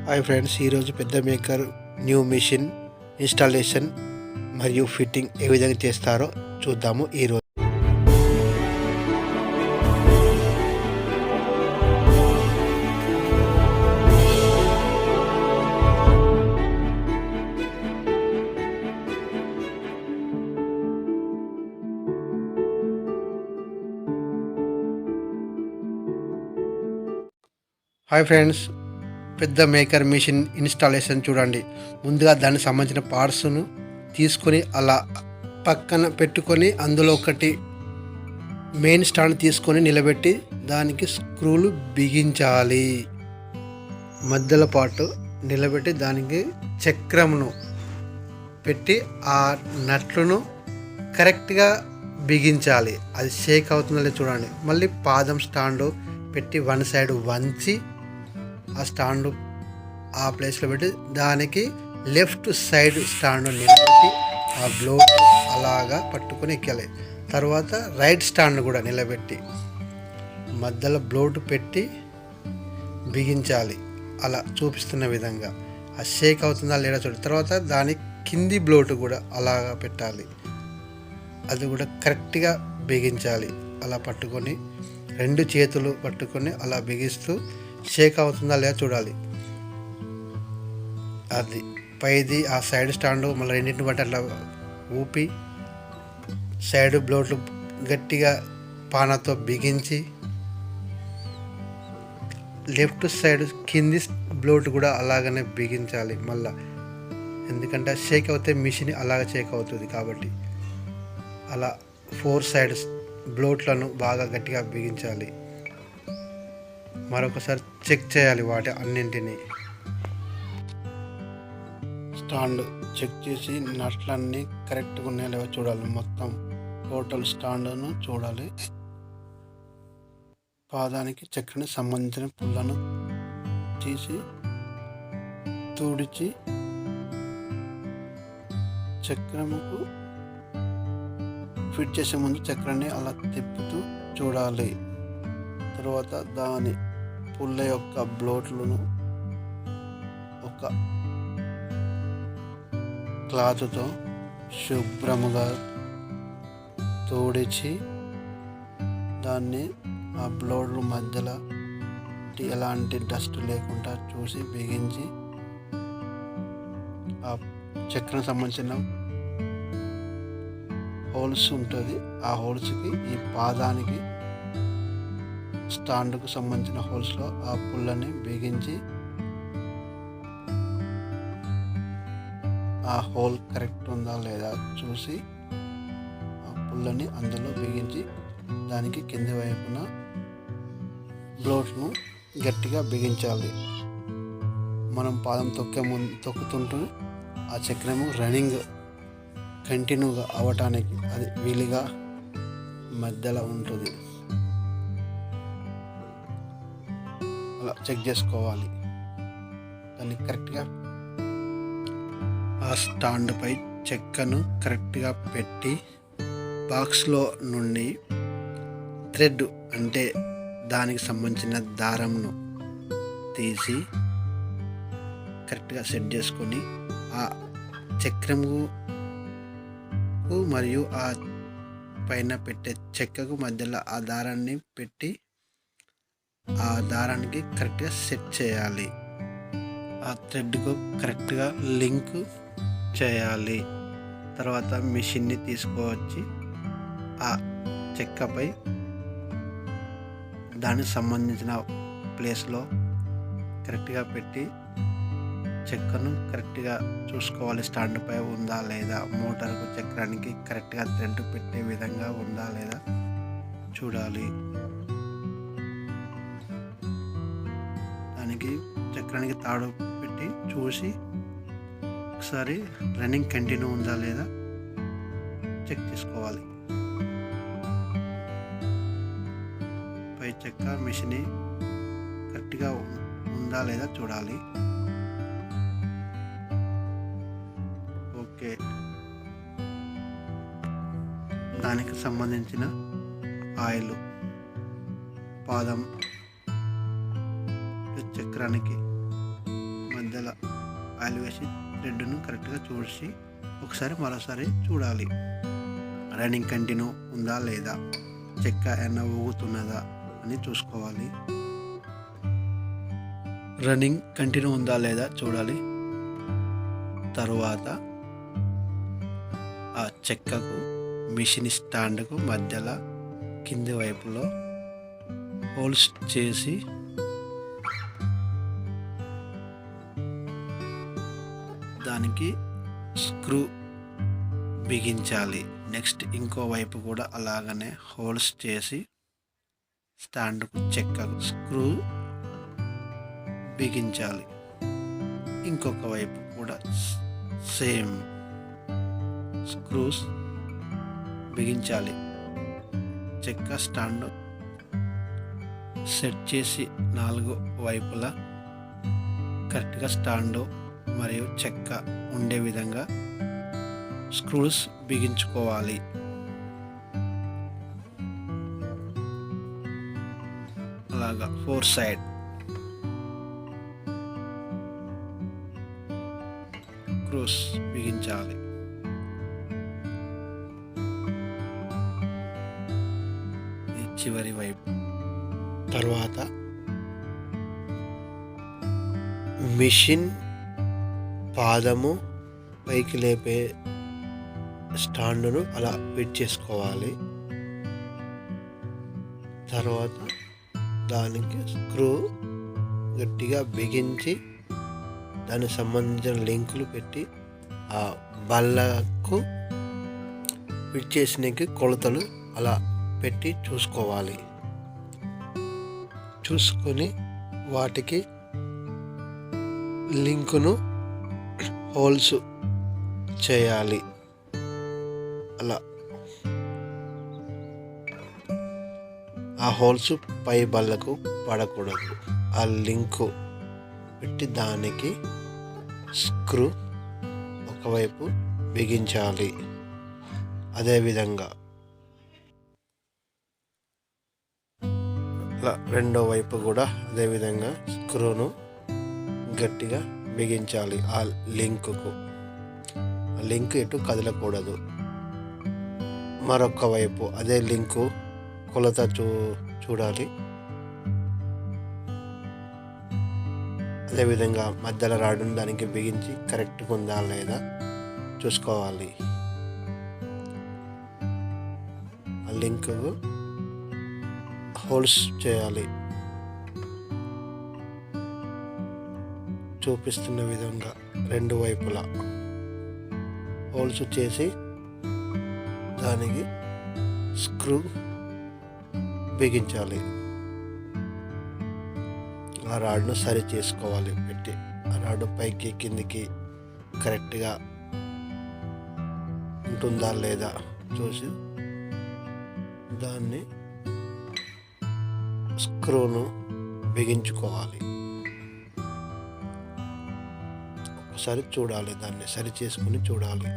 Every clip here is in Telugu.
హాయ్ ఫ్రెండ్స్, ఈరోజు పెద్ద మేకర్ న్యూ మిషన్ ఇన్స్టాలేషన్ మరియు ఫిట్టింగ్ ఏ విధంగా చేస్తారో చూద్దాము ఈరోజు. హాయ్ ఫ్రెండ్స్, పెద్ద మేకర్ మిషన్ ఇన్స్టాలేషన్ చూడండి. ముందుగా దానికి సంబంధించిన పార్ట్స్ను తీసుకొని అలా పక్కన పెట్టుకొని అందులో ఒకటి మెయిన్ స్టాండ్ తీసుకొని నిలబెట్టి దానికి స్క్రూలు బిగించాలి. మధ్యలో పాటు నిలబెట్టి దానికి చక్రమును పెట్టి ఆ నట్లును కరెక్ట్గా బిగించాలి. అది షేక్ అవుతుందో లేదో చూడండి. మళ్ళీ పాదం స్టాండు పెట్టి వన్ సైడ్ వంచి ఆ స్టాండ్ ఆ ప్లేస్లో పెట్టి దానికి లెఫ్ట్ సైడ్ స్టాండ్ నిలబెట్టి ఆ బ్లోట్ అలాగా పట్టుకొని ఎక్కాలి. తర్వాత రైట్ స్టాండ్ కూడా నిలబెట్టి మధ్యలో బ్లోట్ పెట్టి బిగించాలి. అలా చూపిస్తున్న విధంగా ఆ షేక్ అవుతుందా లేదా చూడండి. తర్వాత దాని కింది బ్లోట్ కూడా అలాగా పెట్టాలి. అది కూడా కరెక్ట్గా బిగించాలి. అలా పట్టుకొని రెండు చేతులు పట్టుకొని అలా బిగిస్తూ షేక్ అవుతుందా లేదా చూడాలి. అది పైది ఆ సైడ్ స్టాండ్ మళ్ళీ రెండింటిని బట్టి అట్లా ఊపి సైడ్ బ్లోట్లు గట్టిగా పానతో బిగించి లెఫ్ట్ సైడ్ కింది బ్లోట్ కూడా అలాగనే బిగించాలి మళ్ళా. ఎందుకంటే షేక్ అవుతే మిషన్ అలాగ షేక్ అవుతుంది కాబట్టి అలా 4 సైడ్స్ బ్లోట్లను బాగా గట్టిగా బిగించాలి. మరొకసారి చెక్ చేయాలి వాటి అన్నింటినీ. స్టాండ్ చెక్ చేసి నట్లన్నీ కరెక్ట్గా ఉన్నాయో లేవో చూడాలి. మొత్తం టోటల్ స్టాండ్ను చూడాలి. పాదానికి చక్రానికి సంబంధించిన పుల్లను తీసి తుడిచి చక్రముకు ఫిట్ చేసే ముందు చక్రాన్ని అలా తిప్పుతూ చూడాలి. తర్వాత దాని పుల్ల యొక్క బ్లోట్లను ఒక క్లాత్తో శుభ్రముగా తోడిచి దాన్ని ఆ బ్లోడ్ల మధ్యలో ఎలాంటి డస్ట్ లేకుండా చూసి బిగించి ఆ చక్రం సంబంధించిన హోల్స్ ఉంటుంది. ఆ హోల్స్కి ఈ పాదానికి స్టాండ్కు సంబంధించిన హోల్స్లో ఆ పుల్లని బిగించి ఆ హోల్ కరెక్ట్ ఉందా లేదా చూసి ఆ పుల్లని అందులో బిగించి దానికి కింది వైపున బ్లోట్ను గట్టిగా బిగించాలి. మనం పాదం తొక్కుతుంటూ ఆ చక్రము రన్నింగ్ కంటిన్యూగా అవ్వటానికి అది వీలుగా మధ్యలో ఉంటుంది. అలా చెక్ చేసుకోవాలి. దాన్ని కరెక్ట్గా ఆ స్టాండ్పై చెక్కను కరెక్ట్గా పెట్టి బాక్స్లో నుండి థ్రెడ్ అంటే దానికి సంబంధించిన దారంను తీసి కరెక్ట్గా సెట్ చేసుకొని ఆ చక్రము మరియు ఆ పైన పెట్టే చెక్కకు మధ్యలో ఆ దారాన్ని పెట్టి ఆ దారానికి కరెక్ట్గా సెట్ చేయాలి. ఆ థ్రెడ్కు కరెక్ట్గా లింక్ చేయాలి. తర్వాత మిషన్ని తీసుకువచ్చి ఆ చెక్కపై దానికి సంబంధించిన ప్లేస్లో కరెక్ట్గా పెట్టి చెక్కను కరెక్ట్గా చూసుకోవాలి. స్టాండ్పై ఉందా లేదా, మోటార్కు చక్రానికి కరెక్ట్గా థ్రెడ్ పెట్టే విధంగా ఉందా లేదా చూడాలి. దానికి చక్రానికి తాడు పెట్టి చూసి ఒకసారి రన్నింగ్ కంటిన్యూ ఉందా లేదా చెక్ చేసుకోవాలి. పై చెక్క మిషన్ కరెక్ట్గా ఉందా లేదా చూడాలి. ఓకే, దానికి సంబంధించిన ఆయిల్ పాదం చక్రానికి మధ్యలో ఆయిల్ వేసి థ్రెడ్ను కరెక్ట్గా చూసి ఒకసారి మరోసారి చూడాలి. రన్నింగ్ కంటిన్యూ ఉందా లేదా, చెక్క ఏమన్నా ఊగుతున్నదా అని చూసుకోవాలి. రన్నింగ్ కంటిన్యూ ఉందా లేదా చూడాలి. తరువాత ఆ చెక్కకు మిషన్ స్టాండ్కు మధ్యలో కింది వైపులో హోల్స్ చేసి దానికి స్క్రూ బిగించాలి. నెక్స్ట్ ఇంకో వైపు కూడా అలాగనే హోల్స్ చేసి స్టాండ్కు చెక్కకు స్క్రూ బిగించాలి. ఇంకొక వైపు కూడా సేమ్ స్క్రూస్ బిగించాలి. చెక్క స్టాండ్ సెట్ చేసి 4 వైపులా కరెక్ట్గా స్టాండు మరియు చెక్క ఉండే విధంగా స్క్రూస్ బిగించుకోవాలి. అలాగా 4 సైడ్ స్క్రూస్ బిగించాలి. ఈ చివరి వైపు. తర్వాత మిషన్ పాదము పైకి లేపే స్టాండును అలా ఫిట్ చేసుకోవాలి. తర్వాత దానికి స్క్రూ గట్టిగా బిగించి దానికి సంబంధించిన లింకులు పెట్టి ఆ బల్లకు ఫిట్ చేసినకి కొలతలు అలా పెట్టి చూసుకోవాలి. చూసుకొని వాటికి లింకును హోల్స్ చేయాలి. అలా ఆ హోల్స్ పై బల్లకు పడకూడదు. ఆ లింకు పెట్టి దానికి స్క్రూ ఒకవైపు బిగించాలి. అదేవిధంగా అలా రెండో వైపు కూడా అదేవిధంగా స్క్రూను గట్టిగా బిగించాలి. ఆ లింకుకు ఆ లింక్ ఎటు కదలకూడదు. మరొక వైపు అదే లింకు కొలత చూడాలి. అదేవిధంగా మధ్యలో రాడును దానికి బిగించి కరెక్ట్గా ఉందా లేదా చూసుకోవాలి. ఆ లింకు హోల్స్ చేయాలి. చూపిస్తున్న విధంగా రెండు వైపులా హోల్స్ చేసి దానికి స్క్రూ బిగించాలి. ఆ రాడ్ను సరి చేసుకోవాలి పెట్టి. ఆ రాడ్ పైకి కిందికి కరెక్ట్గా ఉంటుందా లేదా చూసి దాన్ని స్క్రూను బిగించుకోవాలి. ఒకసారి చూడాలి, దాన్ని సరి చేసుకుని చూడాలి.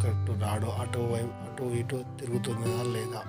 కరెక్ట్ రాడు అటు ఇటు తిరుగుతుందా లేదా.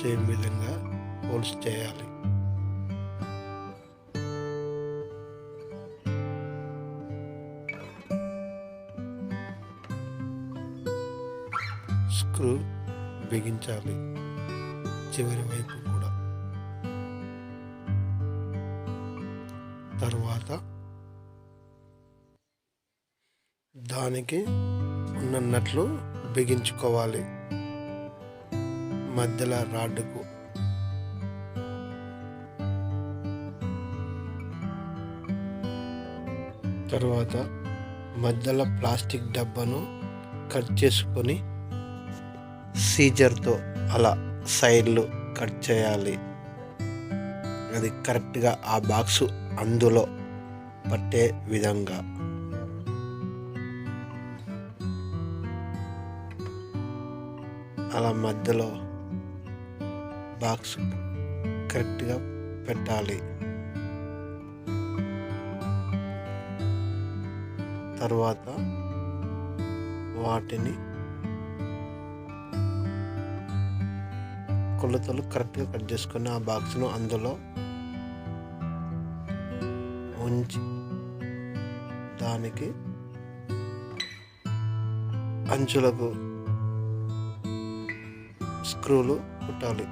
సేమ్ విధంగా హోల్స్ చేయాలి. స్క్రూ బిగించాలి చివరి వైపు కూడా. తర్వాత దానికి ఉన్నట్లు బిగించుకోవాలి మధ్యలో రాడ్డుకు. తర్వాత మధ్యలో ప్లాస్టిక్ డబ్బాను కట్ చేసుకొని సీజర్తో అలా సైడ్లు కట్ చేయాలి. అది కరెక్ట్గా ఆ బాక్సు అందులో పట్టే విధంగా. అలా మధ్యలో బాక్స్ కరెక్ట్గా పెట్టాలి. తర్వాత వాటిని కొలతలు కరెక్ట్గా కట్ చేసుకొని ఆ బాక్స్ను అందులో ఉంచి దానికి అంచులకు స్క్రూలు కుట్టాలి.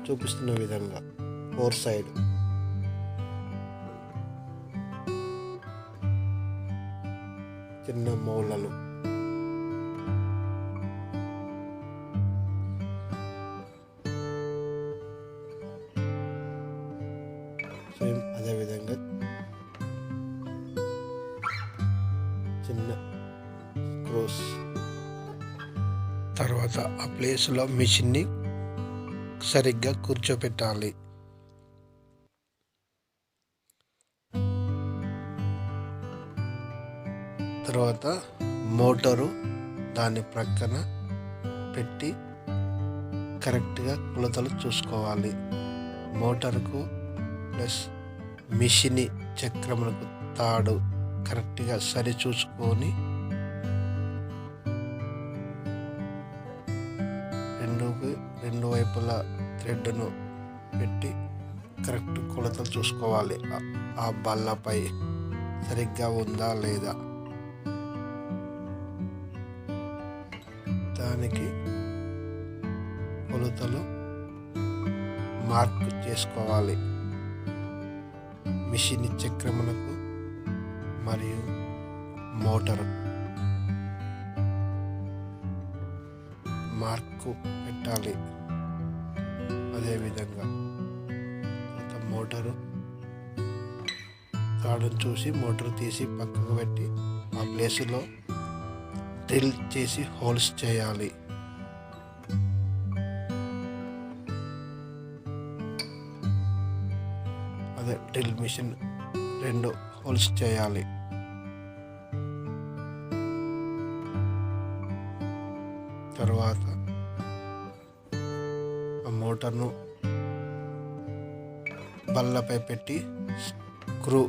చూపిస్తున్న విధంగా 4 సైడ్ చిన్న మూలలు సేమ్ అదేవిధంగా చిన్న స్క్రూస్. తర్వాత ఆ ప్లేస్లో మిషన్ని సరిగ్గా కూర్చోపెట్టాలి. తర్వాత మోటారు దాని ప్రక్కన పెట్టి కరెక్ట్గా కొలతలు చూసుకోవాలి. మోటార్కు ప్లస్ మిషన్ చక్రములకు తాడు కరెక్ట్గా సరి చూసుకొని రెండు వైపులా థ్రెడ్ను పెట్టి కరెక్ట్ కొలతలు చూసుకోవాలి. ఆ బల్లపై సరిగ్గా ఉందా లేదా దానికి కొలతలు మార్క్ చేసుకోవాలి. మిషన్ చక్రమునకు మరియు మోటారు మార్కు పెట్టాలి. అదేవిధంగా మోటారు తాడును చూసి మోటారు తీసి పక్కకు పెట్టి ఆ ప్లేసులో డ్రిల్ చేసి హోల్స్ చేయాలి. అదే డ్రిల్ మిషన్ 2 హోల్స్ చేయాలి. తర్వాత ఆ మోటార్ను బల్లపై పెట్టి స్క్రూ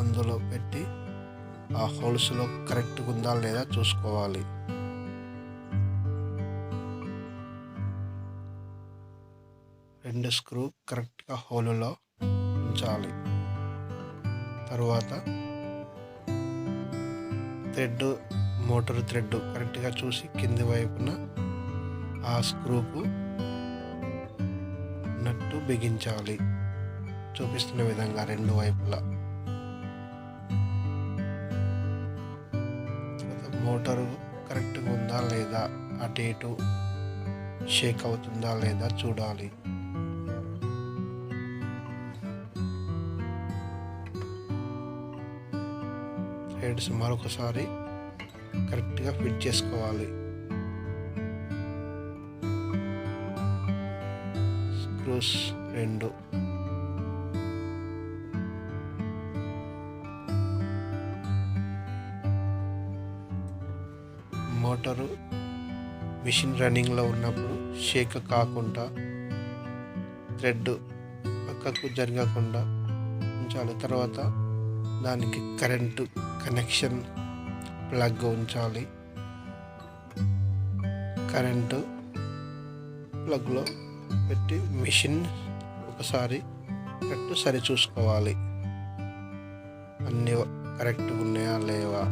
అందులో పెట్టి ఆ హోల్స్లో కరెక్ట్గా ఉందా లేదా చూసుకోవాలి. రెండు స్క్రూ కరెక్ట్గా హోల్లో ఉంచాలి. తర్వాత థ్రెడ్ మోటార్ థ్రెడ్ కరెక్ట్గా చూసి కింది వైపున ఆ స్క్రూకు నట్టు బిగించాలి. చూపిస్తున్న విధంగా 2 వైపులా. మోటారు కరెక్ట్గా ఉందా లేదా, అటు ఇటు షేక్ అవుతుందా లేదా చూడాలి. థ్రెడ్స్ మరొకసారి కరెక్ట్గా ఫిట్ చేసుకోవాలి. స్క్రూస్ 2 మోటారు మిషన్ రన్నింగ్లో ఉన్నప్పుడు షేక్ కాకుండా థ్రెడ్ పక్కకు జరగకుండా ఉంచాలి. తర్వాత దానికి కరెంటు కనెక్షన్ ప్లగ్ ఉంచాలి. కరెంటు ప్లగ్లో పెట్టి మిషన్ ఒకసారి కరెక్ట్ సరి చూసుకోవాలి. అన్నీ కరెక్ట్గా ఉన్నాయా లేవా.